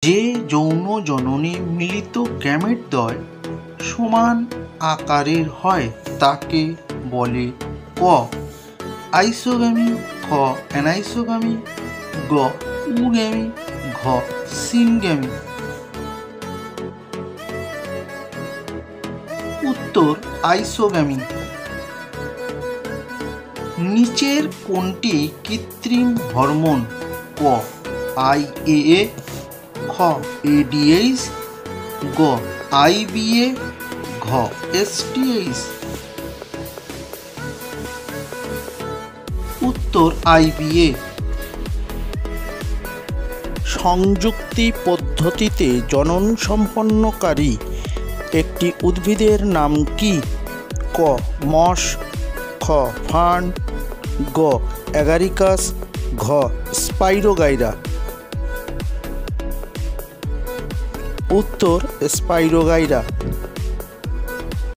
যে যৌন জননী মিলিত গ্যামেটদ্বয় সমান আকারের হয় তাকে বলে ক আইসোগ্যামি, খ অ্যানাইসোগ্যামি, গ উগ্যামি, ঘ সিনগ্যামি। উত্তর আইসোগ্যামি। নিচের কোনটি কৃত্রিম হরমোন? ক আইএএ, খ এডিএইচ, গ আইবিএ, ঘ এসটিএইচ। উত্তর আইবিএ। সংযুক্তি পদ্ধতিতে জনন সম্পন্নকারী একটি উদ্ভিদের নাম কি? ক মস, খ ফার্ন, গ অ্যাগারিকাস, ঘ স্পাইরোগাইরা। উত্তর স্পাইরোগাইরা।